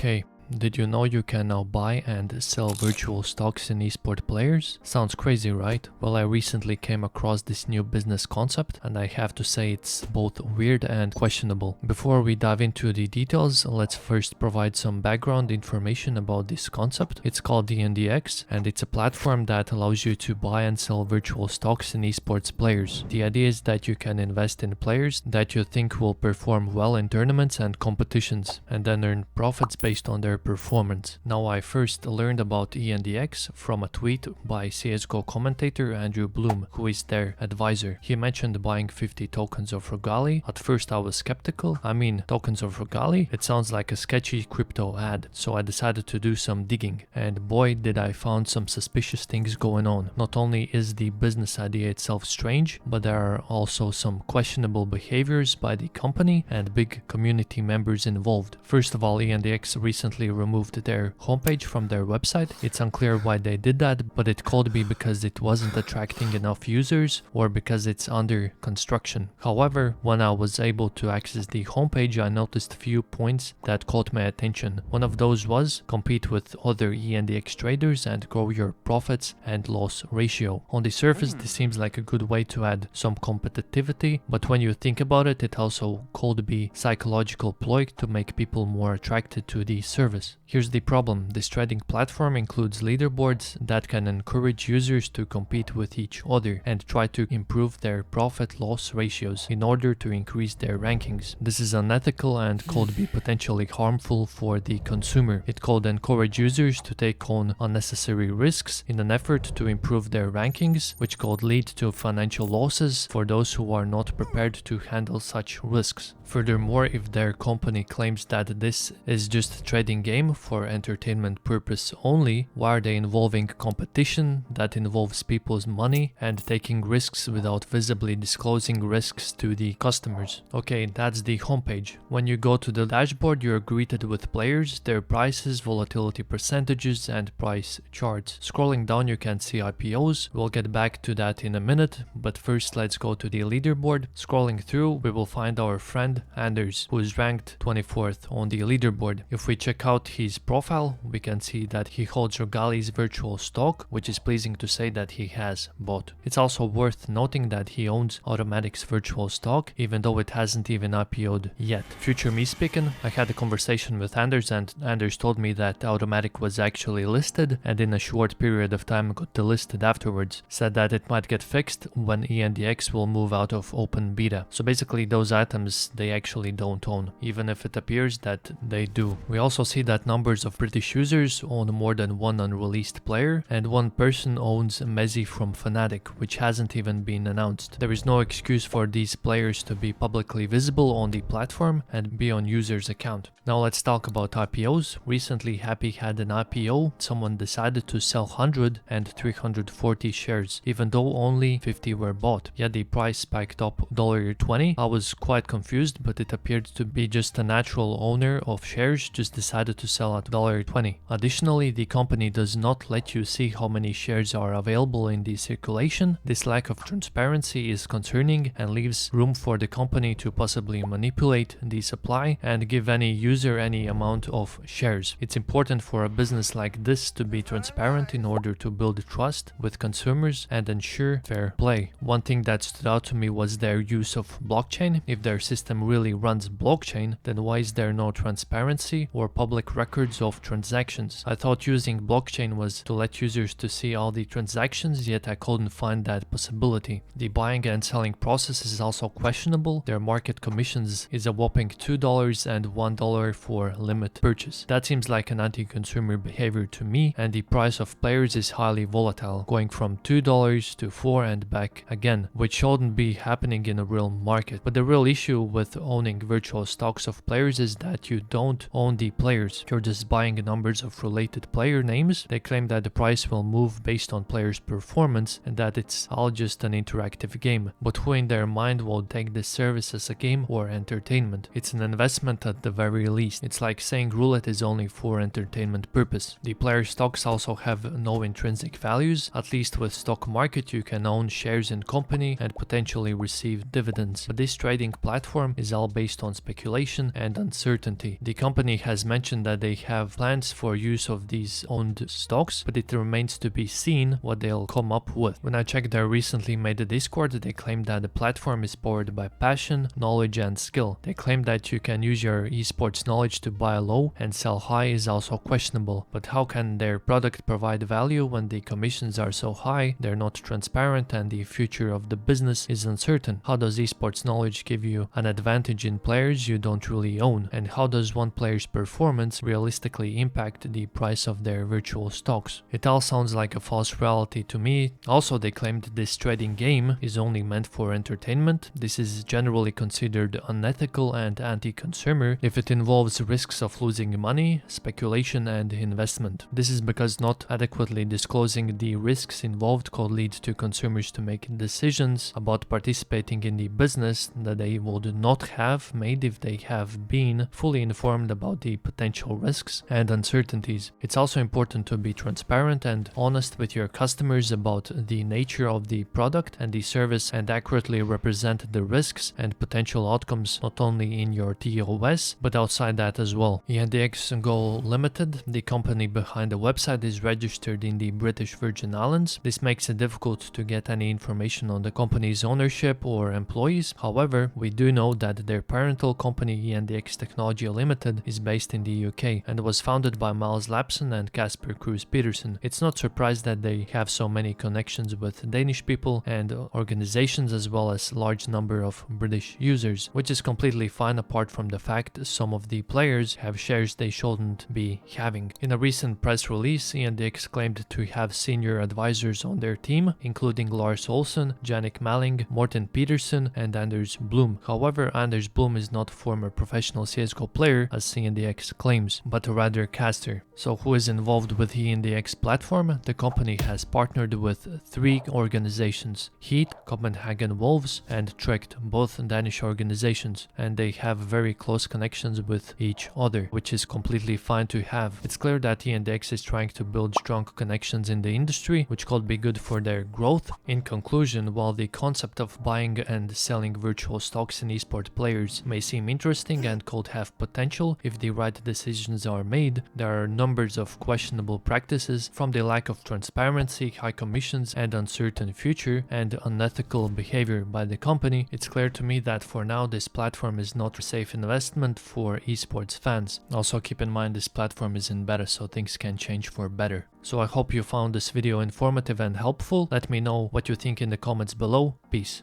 Okay, did you know you can now buy and sell virtual stocks in eSport Players? Sounds crazy, right? Well, I recently came across this new business concept and I have to say it's both weird and questionable. Before we dive into the details, let's first provide some background information about this concept. It's called ENDx and it's a platform that allows you to buy and sell virtual stocks in eSports Players. The idea is that you can invest in players that you think will perform well in tournaments and competitions and then earn profits based on their performance. Now, I first learned about ENDx from a tweet by CSGO commentator Andrew Bloom, who is their advisor. He mentioned buying 50 tokens of Rogali. At first I was skeptical. I mean, tokens of Rogali? It sounds like a sketchy crypto ad. So I decided to do some digging. And boy, did I found some suspicious things going on. Not only is the business idea itself strange, but there are also some questionable behaviors by the company and big community members involved. First of all, ENDx recently removed their homepage from their website. It's unclear why they did that, but it could be because it wasn't attracting enough users or because it's under construction. However, when I was able to access the homepage, I noticed few points that caught my attention. One of those was compete with other ENDx traders and grow your profits and loss ratio. On the surface, this seems like a good way to add some competitivity, but when you think about it, it also could be psychological ploy to make people more attracted to the service. Here's the problem. This trading platform includes leaderboards that can encourage users to compete with each other and try to improve their profit-loss ratios in order to increase their rankings. This is unethical and could be potentially harmful for the consumer. It could encourage users to take on unnecessary risks in an effort to improve their rankings, which could lead to financial losses for those who are not prepared to handle such risks. Furthermore, if their company claims that this is just a trading game for entertainment purpose only, why are they involving competition that involves people's money and taking risks without visibly disclosing risks to the customers? Okay, that's the homepage. When you go to the dashboard, you're greeted with players, their prices, volatility percentages, and price charts. Scrolling down, you can see IPOs. We'll get back to that in a minute, but first let's go to the leaderboard. Scrolling through, we will find our friend Anders, who is ranked 24th on the leaderboard. If we check out his profile, we can see that he holds Rogali's virtual stock, which is pleasing to say that he has bought. It's also worth noting that he owns Automatic's virtual stock, even though it hasn't even IPO'd yet. Future me speaking, I had a conversation with Anders and Anders told me that Automatic was actually listed and in a short period of time got delisted afterwards. Said that it might get fixed when ENDx will move out of open beta. So basically those items they actually don't own, even if it appears that they do. We also see that numbers of British users own more than one unreleased player, and one person owns Messi from Fnatic, which hasn't even been announced. There is no excuse for these players to be publicly visible on the platform and be on users' account. Now let's talk about IPOs. Recently Happy had an IPO. Someone decided to sell 100 and 340 shares, even though only 50 were bought. Yet the price spiked up $20. I was quite confused, but it appeared to be just a natural owner of shares just decided to sell at $20. Additionally, the company does not let you see how many shares are available in the circulation. This lack of transparency is concerning and leaves room for the company to possibly manipulate the supply and give any user any amount of shares. It's important for a business like this to be transparent in order to build trust with consumers and ensure fair play. One thing that stood out to me was their use of blockchain. If their system really runs blockchain, then why is there no transparency or public records of transactions? I thought using blockchain was to let users to see all the transactions, yet I couldn't find that possibility. The buying and selling process is also questionable. Their market commissions is a whopping $2 and $1 for limit purchase. That seems like an anti-consumer behavior to me, and the price of players is highly volatile, going from $2 to $4 and back again, which shouldn't be happening in a real market. But the real issue with owning virtual stocks of players is that you don't own the players. You're just buying numbers of related player names. They claim that the price will move based on players' performance and that it's all just an interactive game. But who in their mind will take this service as a game or entertainment? It's an investment at the very least. It's like saying roulette is only for entertainment purpose. The player stocks also have no intrinsic values. At least with stock market you can own shares in company and potentially receive dividends. But this trading platform is all based on speculation and uncertainty. The company has mentioned mentioned that they have plans for use of these owned stocks, but it remains to be seen what they'll come up with. When I checked their recently made Discord, they claim that the platform is powered by passion, knowledge and skill. They claim that you can use your esports knowledge to buy low and sell high is also questionable, but how can their product provide value when the commissions are so high, they're not transparent and the future of the business is uncertain? How does esports knowledge give you an advantage in players you don't really own? And how does one player's performance realistically impact the price of their virtual stocks? It all sounds like a false reality to me. Also, they claimed this trading game is only meant for entertainment. This is generally considered unethical and anti-consumer if it involves risks of losing money, speculation and investment. This is because not adequately disclosing the risks involved could lead to consumers to make decisions about participating in the business that they would not have made if they have been fully informed about the potential risks and uncertainties. It's also important to be transparent and honest with your customers about the nature of the product and the service and accurately represent the risks and potential outcomes not only in your TOS but outside that as well. ENDx Go Limited, the company behind the website, is registered in the British Virgin Islands. This makes it difficult to get any information on the company's ownership or employees. However, we do know that their parental company ENDx Technology Limited is based in the UK and was founded by Miles Lapson and Casper Cruz Peterson. It's not surprised that they have so many connections with Danish people and organizations as well as large number of British users, which is completely fine apart from the fact some of the players have shares they shouldn't be having. In a recent press release, ENDx claimed to have senior advisors on their team, including Lars Olsen, Jannik Malling, Morten Peterson and Anders Blom. However, Anders Blom is not a former professional CSGO player as ENDx claims, but rather caster. So who is involved with the ENDx platform? The company has partnered with 3 organizations: Heat, Copenhagen Wolves and Tricked, both Danish organizations, and they have very close connections with each other, which is completely fine to have. It's clear that ENDx is trying to build strong connections in the industry, which could be good for their growth. In conclusion, while the concept of buying and selling virtual stocks in esports players may seem interesting and could have potential if the right decisions are made, there are numbers of questionable practices, from the lack of transparency, high commissions and uncertain future, and unethical behavior by the company. It's clear to me that for now this platform is not a safe investment for esports fans. Also keep in mind this platform is in beta, so things can change for better. So I hope you found this video informative and helpful. Let me know what you think in the comments below. Peace.